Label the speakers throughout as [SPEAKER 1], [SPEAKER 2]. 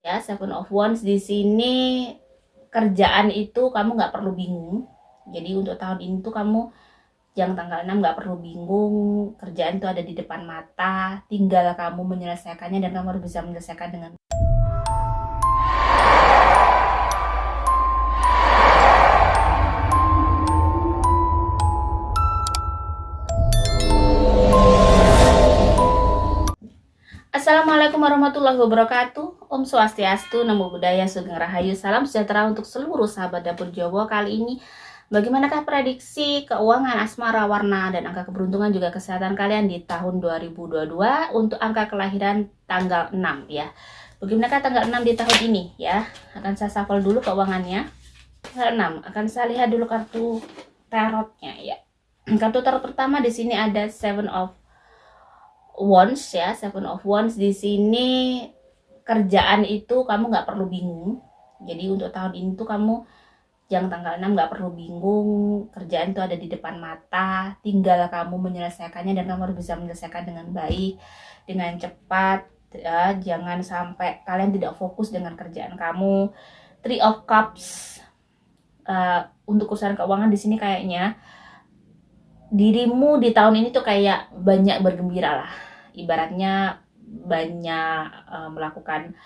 [SPEAKER 1] Ya, Seven of Wands di sini kerjaan itu kamu nggak perlu bingung. Jadi untuk tahun ini tuh kamu yang tanggal 6 nggak perlu bingung, kerjaan itu ada di depan mata, tinggal kamu menyelesaikannya dan kamu harus bisa menyelesaikan dengan. Assalamualaikum warahmatullahi wabarakatuh. Om Swastiastu, Namo Buddhaya, Sugeng Rahayu, salam sejahtera untuk seluruh sahabat dapur Jawa. Kali ini bagaimanakah prediksi keuangan, asmara, warna, dan angka keberuntungan juga kesehatan kalian di tahun 2022 untuk angka kelahiran tanggal 6 ya. Bagaimanakah tanggal 6 di tahun ini ya? Akan saya shuffle dulu keuangannya. Tanggal 6 akan saya lihat dulu kartu tarotnya ya. Kartu tarot pertama di sini ada Seven of Wands ya, Seven of Wands di sini kerjaan itu kamu nggak perlu bingung. Jadi untuk tahun ini tuh kamu yang tanggal 6 nggak perlu bingung, kerjaan itu ada di depan mata, tinggal kamu menyelesaikannya dan kamu harus bisa menyelesaikan dengan baik, dengan cepat ya. Jangan sampai kalian tidak fokus dengan kerjaan kamu. Three of Cups, untuk urusan keuangan di sini kayaknya dirimu di tahun ini tuh kayak banyak bergembira lah, ibaratnya banyak melakukan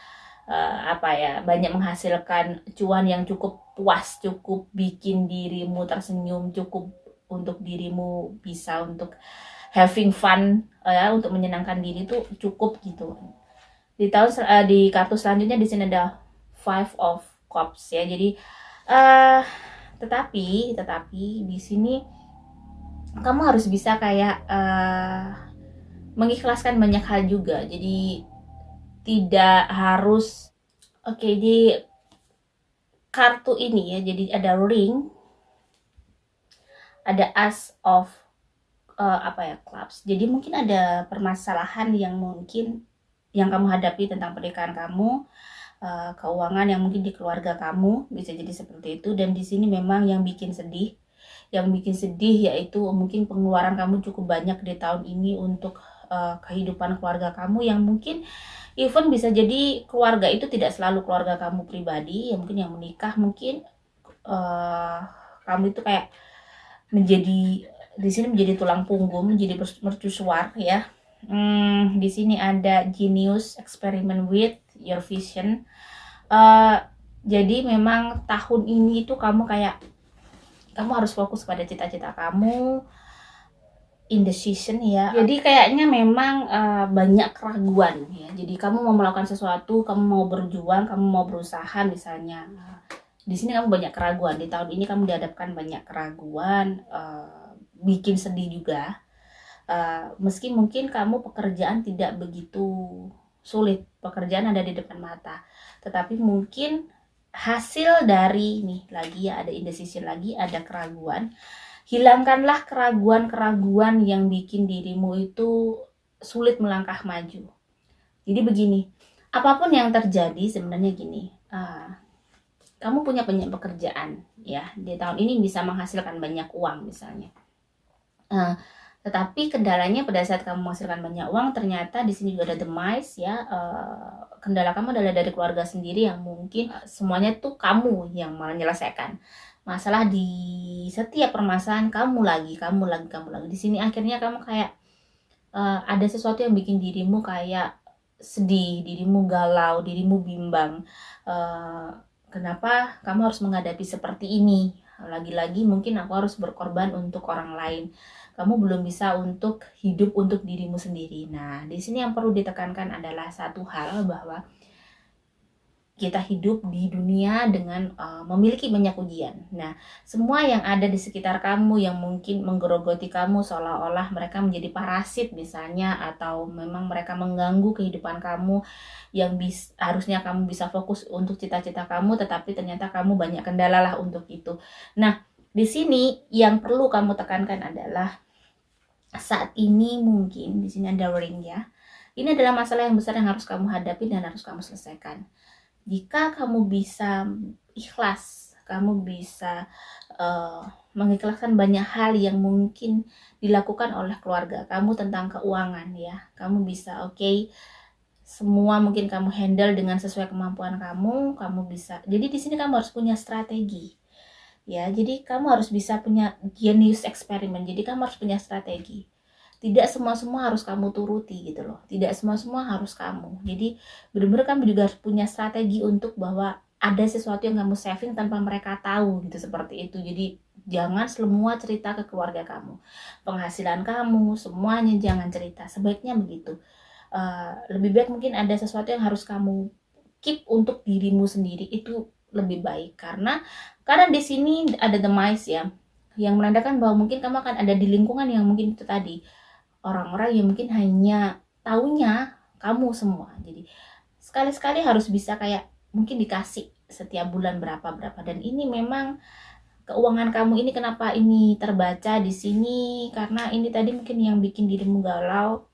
[SPEAKER 1] banyak menghasilkan cuan yang cukup puas, cukup bikin dirimu tersenyum, cukup untuk dirimu bisa untuk having fun ya, untuk menyenangkan diri tuh cukup gitu. Di kartu selanjutnya di sini ada Five of Cups ya. Jadi tetapi di sini kamu harus bisa kayak mengikhlaskan banyak hal juga. Jadi tidak harus di kartu ini ya. Jadi ada ring, ada As of Clubs. Jadi mungkin ada permasalahan yang kamu hadapi tentang pernikahan kamu, keuangan yang mungkin di keluarga kamu, bisa jadi seperti itu. Dan di sini memang yang bikin sedih yaitu mungkin pengeluaran kamu cukup banyak di tahun ini untuk kehidupan keluarga kamu, yang mungkin even bisa jadi keluarga itu tidak selalu keluarga kamu pribadi, yang mungkin yang menikah, mungkin kamu itu kayak di sini menjadi tulang punggung, menjadi mercusuar ya. Di sini ada Genius, Experiment with Your Vision. Jadi memang tahun ini itu kamu harus fokus pada cita-cita kamu, indecision ya. Jadi kayaknya memang banyak keraguan ya. Jadi kamu mau melakukan sesuatu, kamu mau berjuang, kamu mau berusaha misalnya. Di sini kamu banyak keraguan. Di tahun ini kamu dihadapkan banyak keraguan, bikin sedih juga. Meski mungkin kamu pekerjaan tidak begitu sulit, pekerjaan ada di depan mata, tetapi mungkin hasil dari lagi ya, ada indecision lagi, ada keraguan. Hilangkanlah keraguan-keraguan yang bikin dirimu itu sulit melangkah maju. Jadi begini, apapun yang terjadi sebenarnya gini, kamu punya banyak pekerjaan ya, di tahun ini bisa menghasilkan banyak uang misalnya. Tetapi kendalanya pada saat kamu menghasilkan banyak uang, ternyata di sini juga ada demise ya. Kendala kamu adalah dari keluarga sendiri, yang mungkin semuanya tuh kamu yang menyelesaikan masalah. Di setiap permasalahan kamu lagi. Di sini akhirnya kamu kayak ada sesuatu yang bikin dirimu kayak sedih, dirimu galau, dirimu bimbang. Kenapa kamu harus menghadapi seperti ini? Lagi-lagi mungkin aku harus berkorban untuk orang lain. Kamu belum bisa untuk hidup untuk dirimu sendiri. Nah, di sini yang perlu ditekankan adalah satu hal, bahwa kita hidup di dunia dengan memiliki banyak ujian. Nah, semua yang ada di sekitar kamu yang mungkin menggerogoti kamu seolah-olah mereka menjadi parasit misalnya, atau memang mereka mengganggu kehidupan kamu yang harusnya kamu bisa fokus untuk cita-cita kamu, tetapi ternyata kamu banyak kendala lah untuk itu. Nah, di sini yang perlu kamu tekankan adalah saat ini mungkin di sini ada ring ya. Ini adalah masalah yang besar yang harus kamu hadapi dan harus kamu selesaikan. Jika kamu bisa ikhlas, kamu bisa mengikhlaskan banyak hal yang mungkin dilakukan oleh keluarga kamu tentang keuangan ya. Kamu bisa semua mungkin kamu handle dengan sesuai kemampuan kamu bisa. Jadi di sini kamu harus punya strategi. Ya, jadi kamu harus bisa punya genius eksperimen. Jadi kamu harus punya strategi. Tidak semua harus kamu turuti gitu loh. Tidak semua harus kamu. Jadi benar-benar kamu juga harus punya strategi untuk bahwa ada sesuatu yang kamu saving tanpa mereka tahu gitu, seperti itu. Jadi jangan semua cerita ke keluarga kamu. Penghasilan kamu, semuanya jangan cerita. Sebaiknya begitu. Lebih baik mungkin ada sesuatu yang harus kamu keep untuk dirimu sendiri, itu lebih baik. Karena di sini ada the mice ya, yang menandakan bahwa mungkin kamu akan ada di lingkungan yang mungkin itu tadi, orang-orang yang mungkin hanya taunya kamu semua. Jadi sekali-sekali harus bisa kayak mungkin dikasih setiap bulan berapa-berapa. Dan ini memang keuangan kamu ini kenapa ini terbaca di sini, karena ini tadi mungkin yang bikin dirimu galau.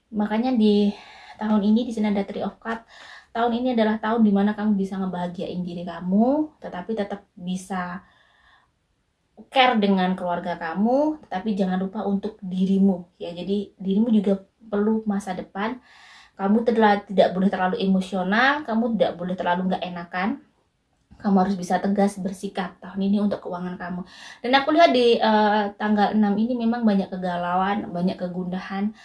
[SPEAKER 1] Makanya di tahun ini di sini ada Three of Cups. Tahun ini adalah tahun dimana kamu bisa ngebahagiain diri kamu, tetapi tetap bisa care dengan keluarga kamu, tetapi jangan lupa untuk dirimu ya. Jadi dirimu juga perlu masa depan. Kamu tidak boleh terlalu emosional, kamu tidak boleh terlalu nggak enakan. Kamu harus bisa tegas bersikap tahun ini untuk keuangan kamu. Dan aku lihat di tanggal 6 ini memang banyak kegalauan, banyak kegundahan.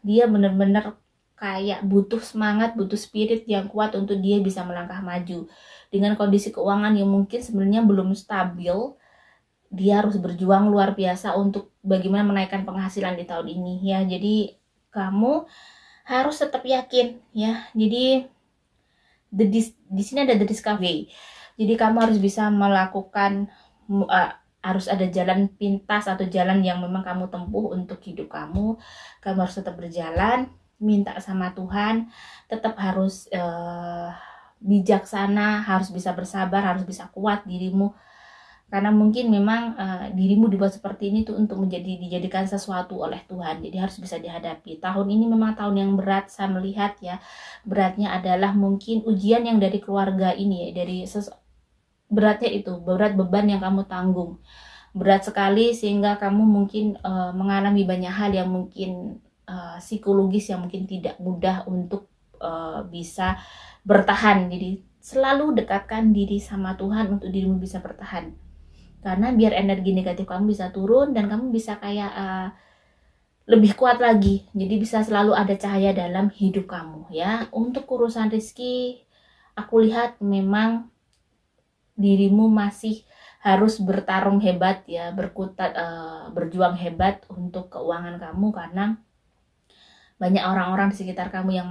[SPEAKER 1] Dia benar-benar kayak butuh semangat, butuh spirit yang kuat untuk dia bisa melangkah maju. Dengan kondisi keuangan yang mungkin sebenarnya belum stabil, dia harus berjuang luar biasa untuk bagaimana menaikkan penghasilan di tahun ini ya. Jadi kamu harus tetap yakin ya. Jadi di sini ada the discovery. Jadi kamu harus bisa melakukan harus ada jalan pintas atau jalan yang memang kamu tempuh untuk hidup kamu. Kamu harus tetap berjalan, minta sama Tuhan, tetap harus bijaksana, harus bisa bersabar, harus bisa kuat dirimu. Karena mungkin memang dirimu dibuat seperti ini tuh untuk dijadikan sesuatu oleh Tuhan. Jadi harus bisa dihadapi. Tahun ini memang tahun yang berat, saya melihat ya. Beratnya adalah mungkin ujian yang dari keluarga ini ya, beratnya itu, berat beban yang kamu tanggung. Berat sekali sehingga kamu mungkin mengalami banyak hal yang mungkin psikologis yang mungkin tidak mudah untuk bisa bertahan. Jadi selalu dekatkan diri sama Tuhan untuk dirimu bisa bertahan. Karena biar energi negatif kamu bisa turun dan kamu bisa kayak lebih kuat lagi. Jadi bisa selalu ada cahaya dalam hidup kamu ya. Untuk urusan rezeki, aku lihat memang dirimu masih harus bertarung hebat ya, berjuang hebat untuk keuangan kamu, karena banyak orang-orang di sekitar kamu yang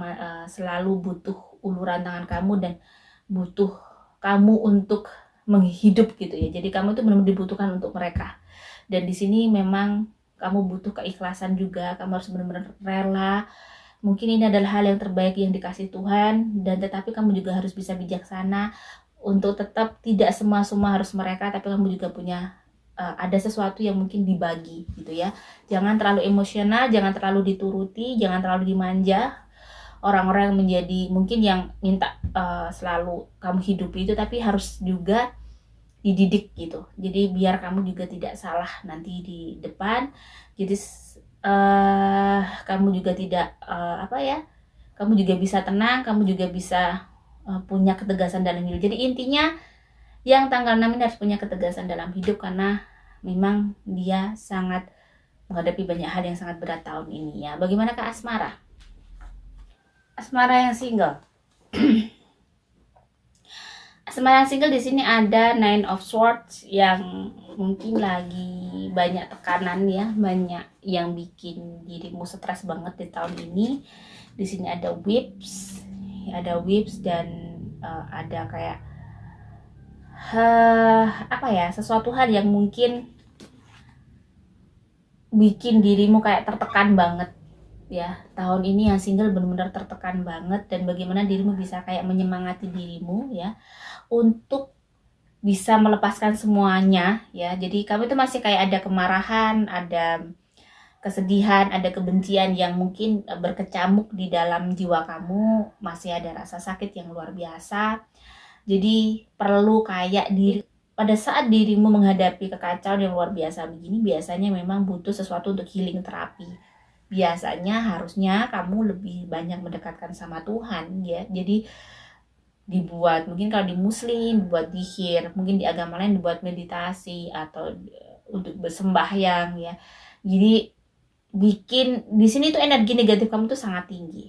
[SPEAKER 1] selalu butuh uluran tangan kamu dan butuh kamu untuk menghidup gitu ya. Jadi kamu itu benar-benar dibutuhkan untuk mereka. Dan di sini memang kamu butuh keikhlasan juga. Kamu harus benar-benar rela. Mungkin ini adalah hal yang terbaik yang dikasih Tuhan, dan tetapi kamu juga harus bisa bijaksana untuk tetap tidak semua harus mereka, tapi kamu juga punya ada sesuatu yang mungkin dibagi gitu ya. Jangan terlalu emosional, jangan terlalu dituruti, jangan terlalu dimanja. Orang-orang yang menjadi mungkin yang minta selalu kamu hidupi itu, tapi harus juga dididik gitu. Jadi biar kamu juga tidak salah nanti di depan. Jadi kamu juga tidak kamu juga bisa tenang, kamu juga bisa punya ketegasan dalam hidup. Jadi intinya yang tanggal 6 ini harus punya ketegasan dalam hidup, karena memang dia sangat menghadapi banyak hal yang sangat berat tahun ini ya. Bagaimana Kak Asmara? Asmara yang single. Asmara yang single di sini ada Nine of Swords yang mungkin lagi banyak tekanan ya, banyak yang bikin dirimu stres banget di tahun ini. Di sini ada Whips, dan ada kayak sesuatu hal yang mungkin bikin dirimu kayak tertekan banget ya. Tahun ini yang single benar-benar tertekan banget, dan bagaimana dirimu bisa kayak menyemangati dirimu ya untuk bisa melepaskan semuanya ya. Jadi kamu itu masih kayak ada kemarahan, ada kesedihan, ada kebencian yang mungkin berkecamuk di dalam jiwa kamu, masih ada rasa sakit yang luar biasa. Jadi perlu kayak pada saat dirimu menghadapi kekacauan yang luar biasa begini, biasanya memang butuh sesuatu untuk healing terapi biasanya harusnya kamu lebih banyak mendekatkan sama Tuhan ya. Jadi dibuat, mungkin kalau di muslim dibuat zikir, mungkin di agama lain dibuat meditasi atau untuk bersembahyang ya. Jadi bikin di sini tuh energi negatif kamu tuh sangat tinggi.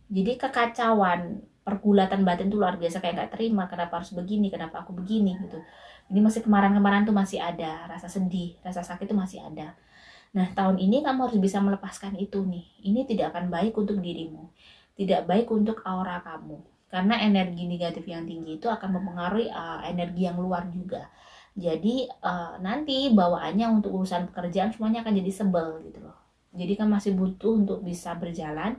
[SPEAKER 1] Jadi kekacauan, pergulatan batin tuh luar biasa, kayak nggak terima kenapa harus begini, kenapa aku begini gitu. Jadi masih kemarin-kemarin tuh masih ada rasa sedih, rasa sakit tuh masih ada. Nah, tahun ini kamu harus bisa melepaskan itu nih. Ini tidak akan baik untuk dirimu. Tidak baik untuk aura kamu. Karena energi negatif yang tinggi itu akan mempengaruhi energi yang luar juga. Jadi nanti bawaannya untuk urusan pekerjaan semuanya akan jadi sebel gitu loh. Jadi kan masih butuh untuk bisa berjalan.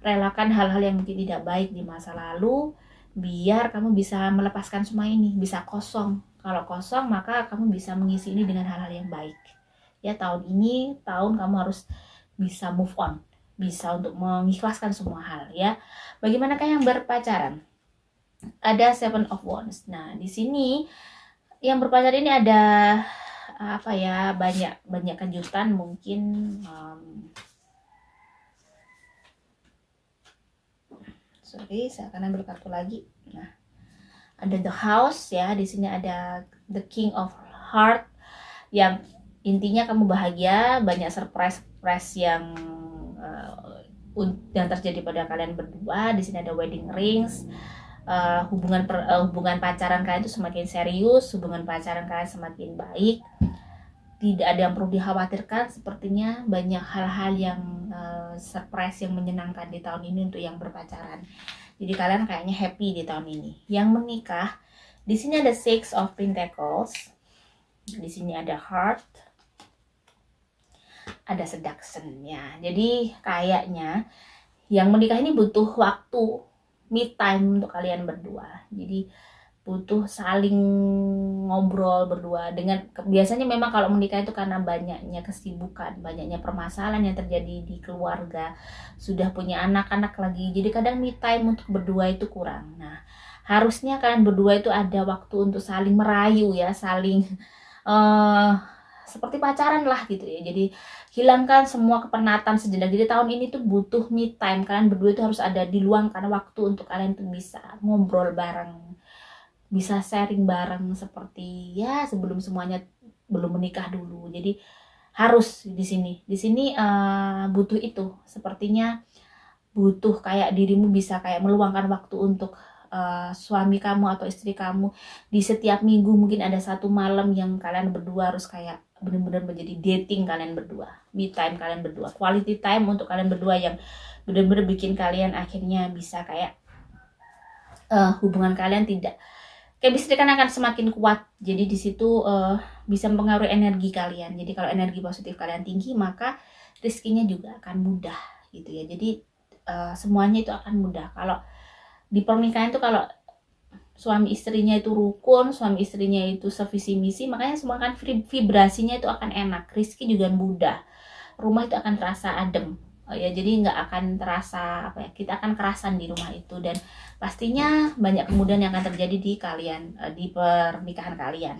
[SPEAKER 1] Relakan hal-hal yang mungkin tidak baik di masa lalu biar kamu bisa melepaskan semua ini, bisa kosong. Kalau kosong maka kamu bisa mengisi ini dengan hal-hal yang baik. Ya, tahun ini tahun kamu harus bisa move on, bisa untuk mengikhlaskan semua hal ya. Bagaimanakah yang berpacaran? Ada Seven of Wands. Nah, di sini yang berpacaran ini ada apa ya, banyak kejutan mungkin. Sorry, saya akan ambil kartu lagi. Nah, ada The House ya, di sini ada The King of Heart yang intinya kamu bahagia, banyak surprise yang terjadi pada kalian berdua. Di sini ada wedding rings. Hubungan pacaran kalian itu semakin serius, hubungan pacaran kalian semakin baik. Tidak ada yang perlu dikhawatirkan, sepertinya banyak hal-hal yang surprise yang menyenangkan di tahun ini untuk yang berpacaran. Jadi kalian kayaknya happy di tahun ini. Yang menikah, di sini ada Six of Pentacles, di sini ada Heart, ada Seduction ya. Jadi kayaknya yang menikah ini butuh waktu me time untuk kalian berdua. Jadi butuh saling ngobrol berdua. Dengan biasanya memang kalau menikah itu karena banyaknya kesibukan, banyaknya permasalahan yang terjadi di keluarga, sudah punya anak-anak lagi, jadi kadang me time untuk berdua itu kurang. Nah, harusnya kalian berdua itu ada waktu untuk saling merayu ya, saling seperti pacaran lah gitu ya. Jadi hilangkan semua kepenatan sejenak. Jadi tahun ini tuh butuh me time. Kalian berdua itu harus ada diluangkan waktu untuk kalian tuh bisa ngobrol bareng, bisa sharing bareng seperti ya sebelum semuanya belum menikah dulu. Jadi harus di sini butuh itu. Sepertinya butuh kayak dirimu bisa kayak meluangkan waktu untuk suami kamu atau istri kamu. Di setiap minggu mungkin ada satu malam yang kalian berdua harus kayak benar-benar menjadi dating kalian berdua, me time kalian berdua, quality time untuk kalian berdua yang benar-benar bikin kalian akhirnya bisa kayak hubungan kalian tidak, chemistry kan akan semakin kuat. Jadi di situ bisa mempengaruhi energi kalian. Jadi kalau energi positif kalian tinggi, maka rezekinya juga akan mudah gitu ya. Jadi semuanya itu akan mudah. Kalau di pernikahan itu kalau suami istrinya itu rukun, suami istrinya itu sevisi misi, makanya semua kan vibrasinya itu akan enak. Rezeki juga mudah. Rumah itu akan terasa adem. Oh ya, jadi nggak akan terasa apa ya, kita akan kerasan di rumah itu, dan pastinya banyak kemudahan yang akan terjadi di kalian, di pernikahan kalian.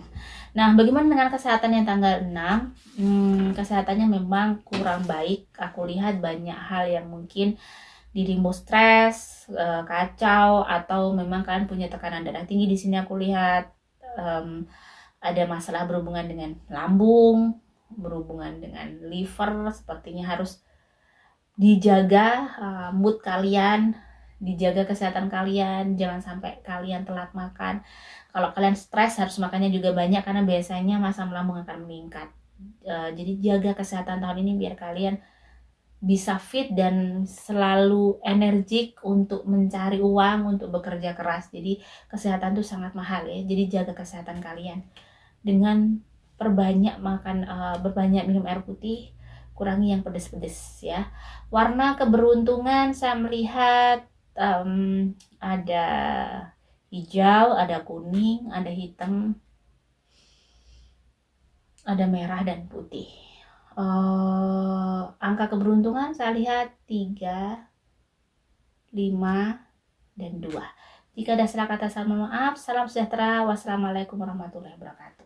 [SPEAKER 1] Nah, bagaimana dengan kesehatan yang tanggal 6? Kesehatannya memang kurang baik. Aku lihat banyak hal yang mungkin dirimu stres, kacau, atau memang kalian punya tekanan darah tinggi. Di sini aku lihat ada masalah berhubungan dengan lambung, berhubungan dengan liver, sepertinya harus dijaga mood kalian, dijaga kesehatan kalian, jangan sampai kalian telat makan. Kalau kalian stres harus makannya juga banyak karena biasanya asam lambung akan meningkat. Jadi jaga kesehatan tahun ini biar kalian bisa fit dan selalu energik untuk mencari uang, untuk bekerja keras. Jadi kesehatan itu sangat mahal ya. Jadi jaga kesehatan kalian dengan perbanyak makan, berbanyak minum air putih, kurangi yang pedes-pedes ya. Warna keberuntungan saya melihat ada hijau, ada kuning, ada hitam, ada merah dan putih. Angka keberuntungan saya lihat 3, 5, dan 2. Jika ada salah kata saya mohon maaf. Salam sejahtera. Wassalamualaikum warahmatullahi wabarakatuh.